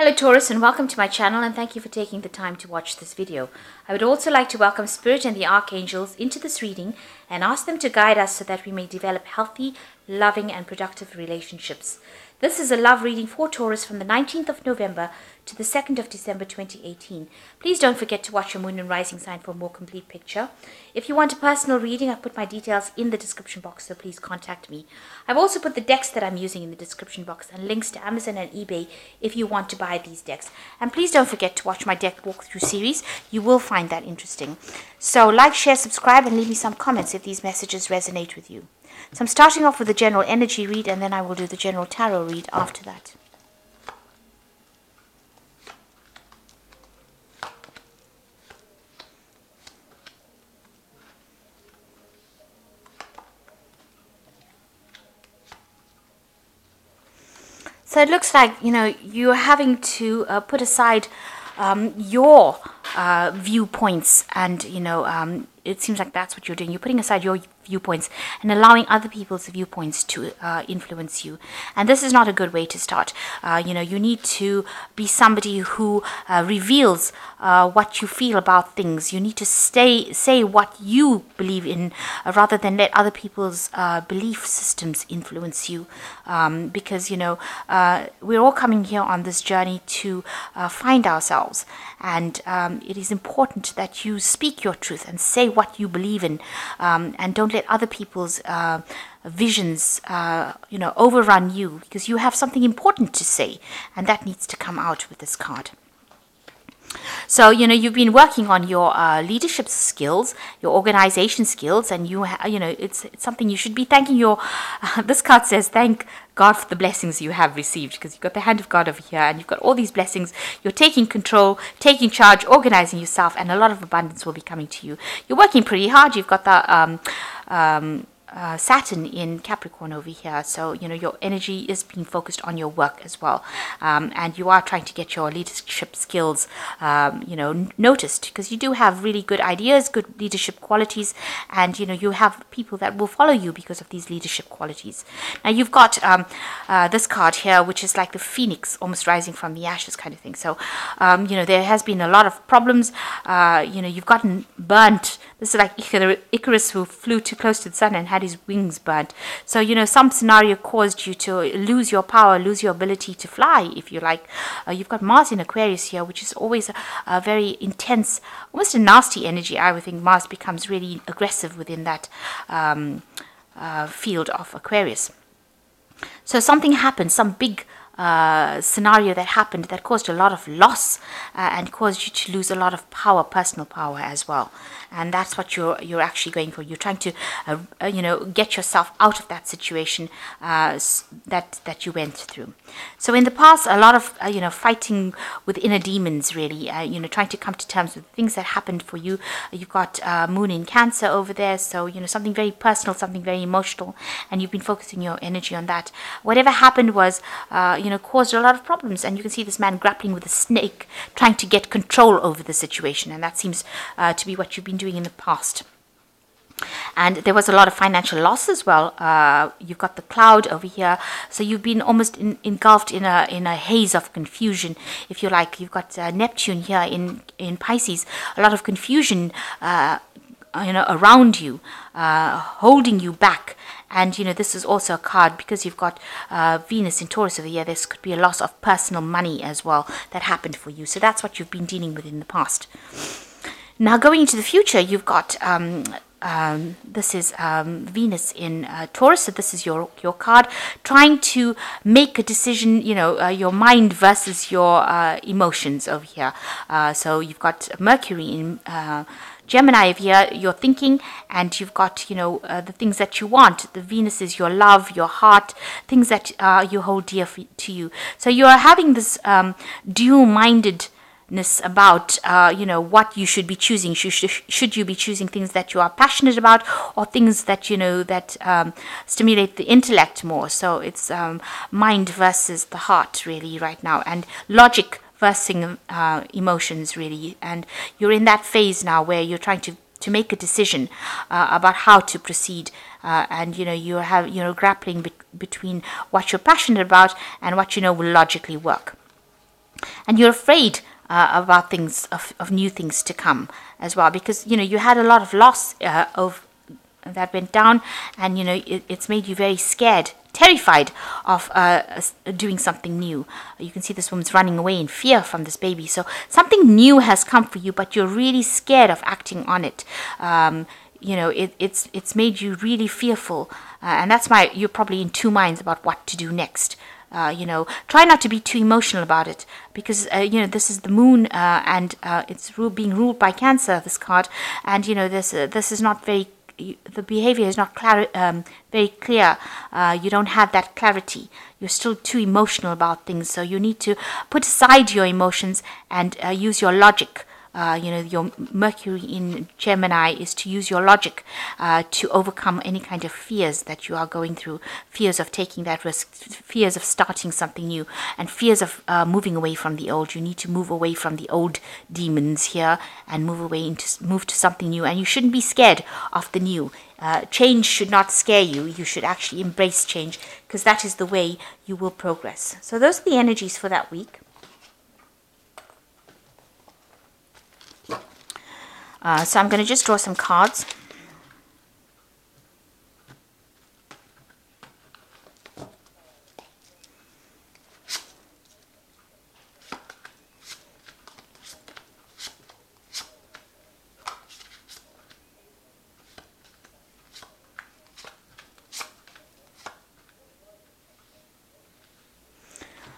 Hello Taurus, and welcome to my channel, and thank you for taking the time to watch this video. I would also like to welcome Spirit and the Archangels into this reading and ask them to guide us so that we may develop healthy, loving and productive relationships. This is a love reading for Taurus from the 19th of November to the 2nd of December 2018. Please don't forget to watch your moon and rising sign for a more complete picture. If you want a personal reading, I've put my details in the description box, so please contact me. I've also put the decks that I'm using in the description box and links to Amazon and eBay if you want to buy these decks. And please don't forget to watch my deck walkthrough series. You will find that interesting. So like, share, subscribe and leave me some comments if these messages resonate with you. So I'm starting off with the general energy read, and then I will do the general tarot read after that. So it looks like, you're having to put aside your viewpoints, and, it seems like that's what you're doing. You're putting aside your viewpoints and allowing other people's viewpoints to influence you. And this is not a good way to start. You need to be somebody who reveals what you feel about things. You need to say what you believe in rather than let other people's belief systems influence you. Because, we're all coming here on this journey to find ourselves. And it is important that you speak your truth and say what you believe in, and don't let other people's visions overrun you, because you have something important to say, and that needs to come out with this card. So, you've been working on your leadership skills, your organization skills, and it's something you should be thanking your, this card says, thank God for the blessings you have received, because you've got the hand of God over here, and you've got all these blessings. You're taking control, taking charge, organizing yourself, and a lot of abundance will be coming to you. You're working pretty hard. You've got the Saturn in Capricorn over here, so your energy is being focused on your work as well, and you are trying to get your leadership skills noticed, because you do have really good ideas, good leadership qualities, and you have people that will follow you because of these leadership qualities. Now you've got this card here, which is like the phoenix almost rising from the ashes kind of thing. So there has been a lot of problems. You've gotten burnt. This is like Icarus, who flew too close to the sun and had his wings burnt. So, some scenario caused you to lose your power, lose your ability to fly, if you like. You've got Mars in Aquarius here, which is always a very intense, almost a nasty energy. I would think Mars becomes really aggressive within that field of Aquarius. So something happened, some big scenario that happened that caused a lot of loss and caused you to lose a lot of power, personal power as well. And that's what you're actually going for. You're trying to get yourself out of that situation that you went through. So in the past, a lot of fighting with inner demons, really, trying to come to terms with things that happened for you. You've got Moon in Cancer over there, so something very personal, something very emotional, and you've been focusing your energy on that. Whatever happened was caused a lot of problems, and you can see this man grappling with a snake, trying to get control over the situation, and that seems to be what you've been doing in the past. And there was a lot of financial loss as well. You've got the cloud over here, so you've been almost engulfed in a haze of confusion, if you like. You've got Neptune here in Pisces, a lot of confusion around you, holding you back. And this is also a card, because you've got Venus in Taurus over here. This could be a loss of personal money as well that happened for you. So that's what you've been dealing with in the past. Now going into the future, you've got this is Venus in Taurus, so this is your card, trying to make a decision, your mind versus your emotions over here. So you've got Mercury in Gemini over here, your thinking, and you've got, the things that you want. The Venus is your love, your heart, things that you hold dear to you. So you are having this dual-minded about what you should be choosing. Should you be choosing things that you are passionate about, or things that that stimulate the intellect more? So it's mind versus the heart, really, right now, and logic versus emotions, really. And you're in that phase now where you're trying to make a decision about how to proceed, and you're grappling between what you're passionate about and what will logically work. And you're afraid about things, of new things to come as well, because you had a lot of loss of that went down, and it's made you very scared, terrified of doing something new. You can see this woman's running away in fear from this baby. So something new has come for you, but you're really scared of acting on it. It's made you really fearful, and that's why you're probably in two minds about what to do next. Try not to be too emotional about it, because this is the moon, and it's being ruled by Cancer, this card, and this is not very. The behavior is not very clear. You don't have that clarity. You're still too emotional about things, so you need to put aside your emotions and use your logic. Your Mercury in Gemini is to use your logic to overcome any kind of fears that you are going through, fears of taking that risk, fears of starting something new, and fears of moving away from the old. You need to move away from the old demons here and move to something new. And you shouldn't be scared of the new. Change should not scare you. You should actually embrace change, because that is the way you will progress. So those are the energies for that week. So I'm going to just draw some cards.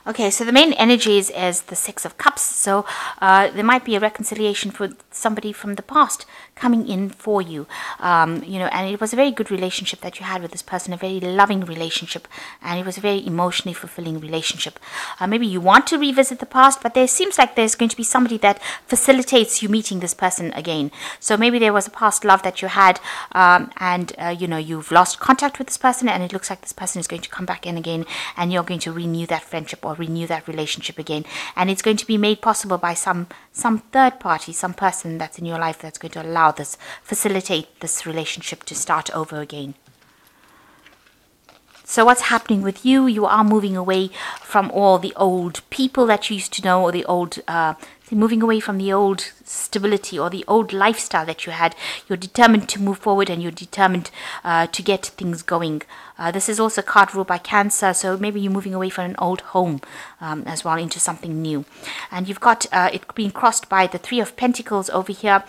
Okay, so the main energies is the Six of Cups. So there might be a reconciliation for somebody from the past coming in for you. And it was a very good relationship that you had with this person, a very loving relationship, and it was a very emotionally fulfilling relationship. Maybe you want to revisit the past, but there seems like there's going to be somebody that facilitates you meeting this person again. So maybe there was a past love that you had, and you've lost contact with this person, and it looks like this person is going to come back in again, and you're going to renew that friendship or renew that relationship again, and it's going to be made possible by some third party, some person that's in your life that's going to facilitate this relationship to start over again. So what's happening with you? You are moving away from all the old people that you used to know, or the old moving away from the old stability or the old lifestyle that you had. You're determined to move forward, and you're determined to get things going. This is also a card ruled by Cancer, so maybe you're moving away from an old home as well into something new. And you've got it being crossed by the Three of Pentacles over here.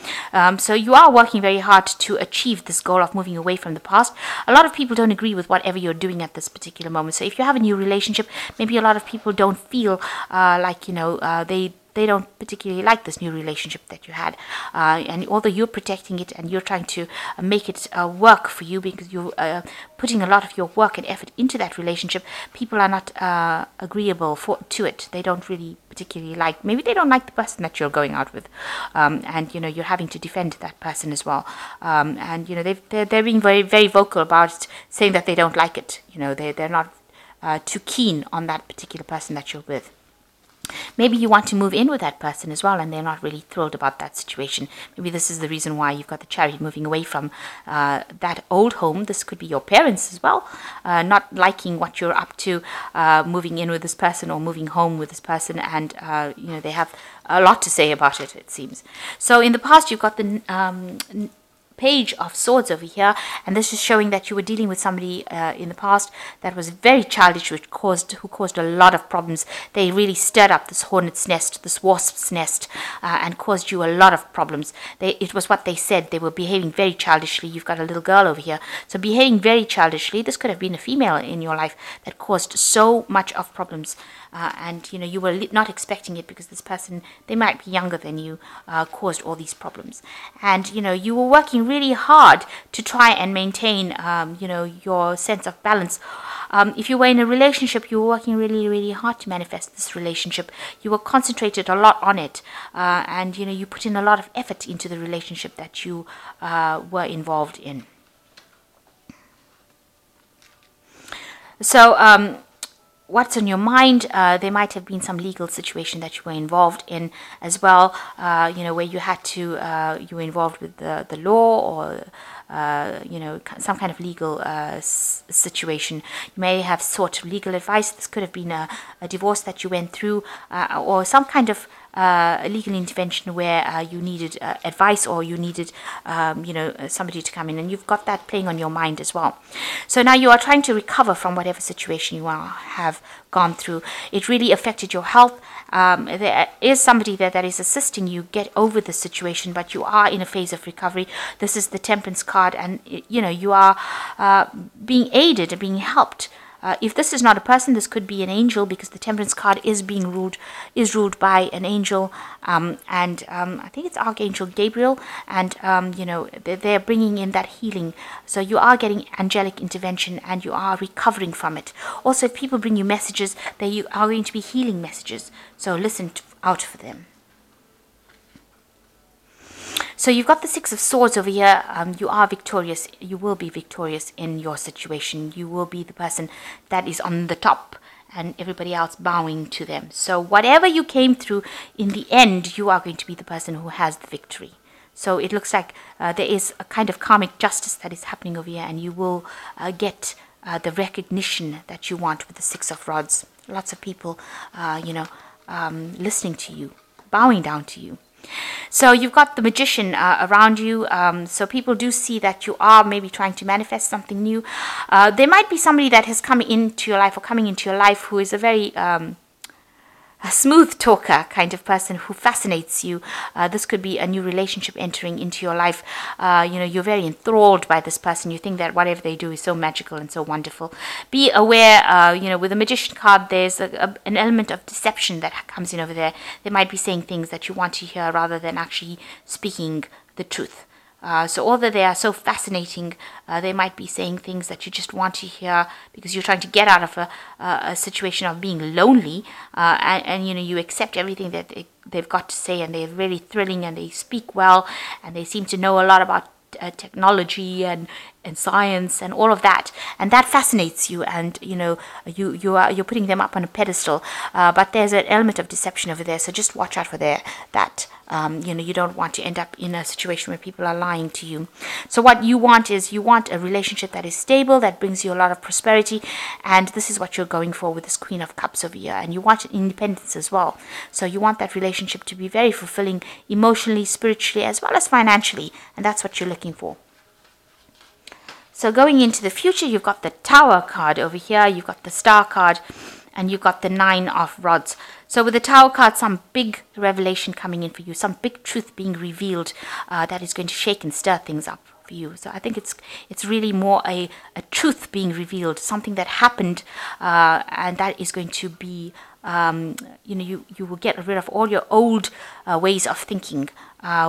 So you are working very hard to achieve this goal of moving away from the past. A lot of people don't agree with whatever you're doing at this particular moment. So if you have a new relationship, maybe a lot of people don't feel they don't particularly like this new relationship that you had. And although you're protecting it and you're trying to make it work for you, because you're putting a lot of your work and effort into that relationship, people are not agreeable to it. They don't really particularly like, maybe they don't like the person that you're going out with. And, you're having to defend that person as well. And, they're being very, very vocal about it, saying that they don't like it. They're not too keen on that particular person that you're with. Maybe you want to move in with that person as well, and they're not really thrilled about that situation. Maybe this is the reason why you've got the Chariot, moving away from that old home. This could be your parents as well, not liking what you're up to, moving in with this person or moving home with this person, and they have a lot to say about it, it seems. So in the past, you've got the Page of Swords over here, and this is showing that you were dealing with somebody in the past that was very childish, who caused a lot of problems. They really stirred up this hornet's nest, this wasp's nest, and caused you a lot of problems. It was what they said. They were behaving very childishly. You've got a little girl over here, so behaving very childishly. This could have been a female in your life that caused so much of problems. And you were not expecting it, because this person, they might be younger than you, caused all these problems. And you were working really hard to try and maintain your sense of balance. If you were in a relationship, you were working really, really hard to manifest this relationship. You were concentrated a lot on it, and you put in a lot of effort into the relationship that you were involved in. So what's on your mind? There might have been some legal situation that you were involved in as well, where you had to, you were involved with the law, or some kind of legal situation. You may have sought legal advice. This could have been a divorce that you went through, or some kind of legal intervention where you needed advice, or you needed somebody to come in, and you've got that playing on your mind as well. So now you are trying to recover from whatever situation you have gone through. It really affected your health. There is somebody there that is assisting you get over the situation, but you are in a phase of recovery. This is the Temperance card, and you are being aided and being helped. If this is not a person, this could be an angel, because the Temperance card is ruled by an angel, and I think it's Archangel Gabriel, and they're bringing in that healing. So you are getting angelic intervention, and you are recovering from it. Also, if people bring you messages, they are going to be healing messages. So listen out for them. So you've got the Six of Swords over here. You are victorious. You will be victorious in your situation. You will be the person that is on the top, and everybody else bowing to them. So whatever you came through, in the end, you are going to be the person who has the victory. So it looks like there is a kind of karmic justice that is happening over here, and you will get the recognition that you want with the Six of Rods. Lots of people, listening to you, bowing down to you. So you've got the Magician around you. So people do see that you are maybe trying to manifest something new. There might be somebody that has come into your life, or coming into your life, who is a very a smooth talker kind of person who fascinates you. This could be a new relationship entering into your life. You're very enthralled by this person. You think that whatever they do is so magical and so wonderful. Be aware, with the Magician card, there's an element of deception that comes in over there. They might be saying things that you want to hear rather than actually speaking the truth. So although they are so fascinating, they might be saying things that you just want to hear because you're trying to get out of a situation of being lonely, and you accept everything that they've got to say, and they're really thrilling, and they speak well, and they seem to know a lot about technology and science and all of that, and that fascinates you, and you're putting them up on a pedestal, but there's an element of deception over there, so just watch out for that. You don't want to end up in a situation where people are lying to you. So what you want is a relationship that is stable, that brings you a lot of prosperity, and this is what you're going for with this Queen of Cups over here. And you want independence as well. So you want that relationship to be very fulfilling emotionally, spiritually, as well as financially, and that's what you're looking for. So going into the future, you've got the Tower card over here, you've got the Star card, and you've got the Nine of Rods. So with the Tower card, some big revelation coming in for you, some big truth being revealed that is going to shake and stir things up for you. So I think it's really more a truth being revealed, something that happened, and that is going to be, you will get rid of all your old ways of thinking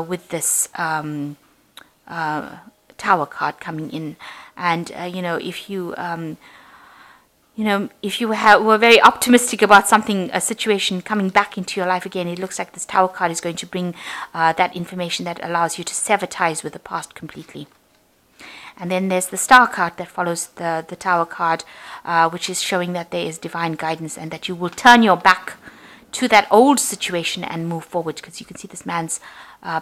with this Tower card coming in. And if you if you were very optimistic about a situation coming back into your life again, it looks like this Tower card is going to bring that information that allows you to sever ties with the past completely. And then there's the Star card that follows the Tower card, which is showing that there is divine guidance, and that you will turn your back to that old situation and move forward, because you can see this man's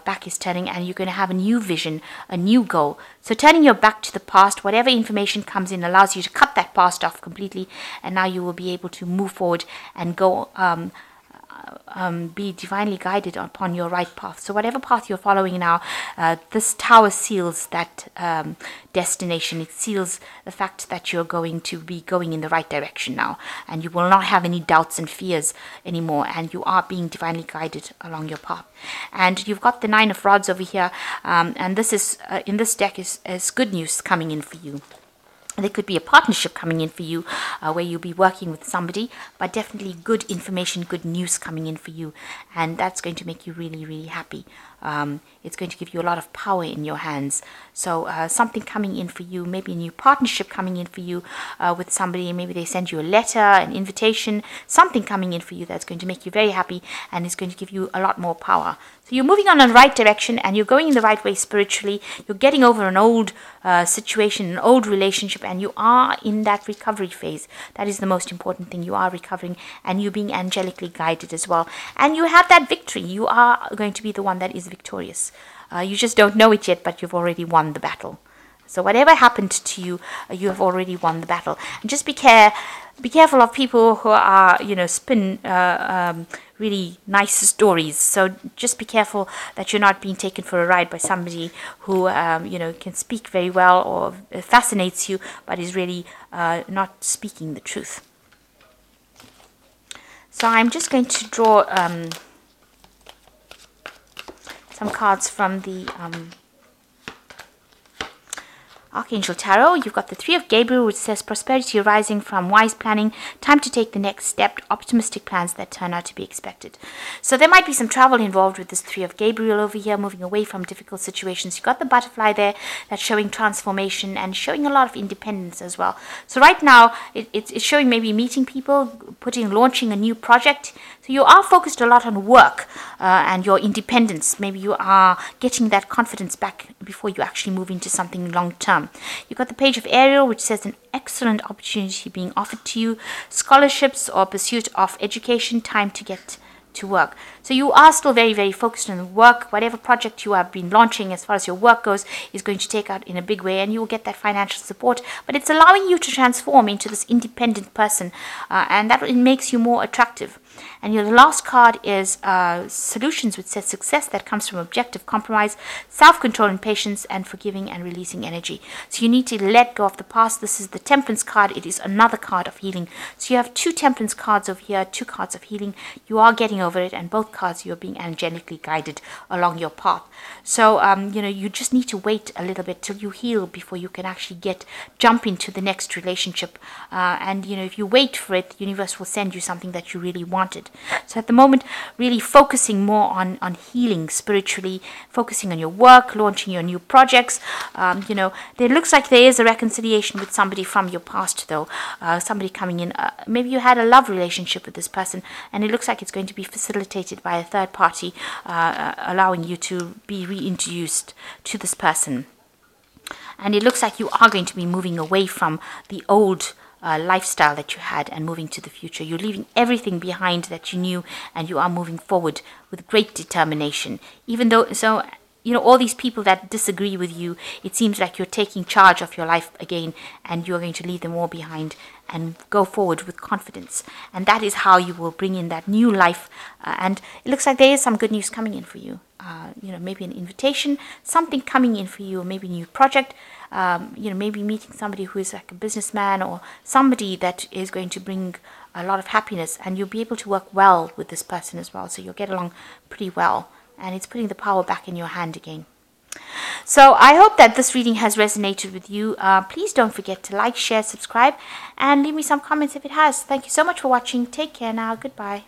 back is turning, and you're going to have a new vision, a new goal. So turning your back to the past, whatever information comes in allows you to cut that past off completely, and now you will be able to move forward and go be divinely guided upon your right path. So whatever path you're following now, this Tower seals that destination. It seals the fact that you're going to be going in the right direction now, and you will not have any doubts and fears anymore, and you are being divinely guided along your path. And you've got the Nine of Rods over here, and this is in this deck is good news coming in for you. There could be a partnership coming in for you where you'll be working with somebody, but definitely good information, good news coming in for you, and that's going to make you really, really happy. It's going to give you a lot of power in your hands. So something coming in for you, maybe a new partnership coming in for you with somebody. Maybe they send you a letter, an invitation, something coming in for you that's going to make you very happy, and is going to give you a lot more power. So you're moving on in the right direction, and you're going in the right way spiritually. You're getting over an old situation, an old relationship, and you are in that recovery phase. That is the most important thing. You are recovering, and you're being angelically guided as well. And you have that victory. You are going to be the one that is victorious. You just don't know it yet, but you've already won the battle. So whatever happened to you, you have already won the battle. And just be careful of people who are, spin really nice stories. So just be careful that you're not being taken for a ride by somebody who, can speak very well or fascinates you, but is really not speaking the truth. So I'm just going to draw some cards from the Archangel Tarot. You've got the Three of Gabriel, which says prosperity arising from wise planning, time to take the next step, optimistic plans that turn out to be expected. So there might be some travel involved with this Three of Gabriel over here, moving away from difficult situations. You've got the butterfly there that's showing transformation and showing a lot of independence as well. So right now, it's showing maybe meeting people, launching a new project. So you are focused a lot on work and your independence. Maybe you are getting that confidence back before you actually move into something long term. You've got the Page of Ariel, which says an excellent opportunity being offered to you, scholarships or pursuit of education, time to get to work. So you are still very, very focused on work. Whatever project you have been launching as far as your work goes is going to take out in a big way, and you will get that financial support. But it's allowing you to transform into this independent person, and that it makes you more attractive. And your last card is Solutions, which says success that comes from objective compromise, self-control and patience, and forgiving and releasing energy. So you need to let go of the past. This is the Temperance card. It is another card of healing. So you have 2 Temperance cards over here, 2 cards of healing. You are getting over it, and both cards you are being angelically guided along your path. So you just need to wait a little bit till you heal before you can actually jump into the next relationship. And if you wait for it, the universe will send you something that you really wanted. So at the moment, really focusing more on healing spiritually, focusing on your work, launching your new projects. There looks like there is a reconciliation with somebody from your past, though. Somebody coming in. Maybe you had a love relationship with this person, and it looks like it's going to be facilitated by a third party, allowing you to be reintroduced to this person. And it looks like you are going to be moving away from the old lifestyle that you had and moving to the future. You're leaving everything behind that you knew, and you are moving forward with great determination. Even though, all these people that disagree with you, it seems like you're taking charge of your life again, and you're going to leave them all behind and go forward with confidence. And that is how you will bring in that new life. And it looks like there is some good news coming in for you. Maybe an invitation, something coming in for you, or maybe a new project. Maybe meeting somebody who is like a businessman or somebody that is going to bring a lot of happiness, and you'll be able to work well with this person as well. So you'll get along pretty well, and it's putting the power back in your hand again. So I hope that this reading has resonated with you. Please don't forget to like, share, subscribe, and leave me some comments if it has. Thank you so much for watching. Take care now. Goodbye.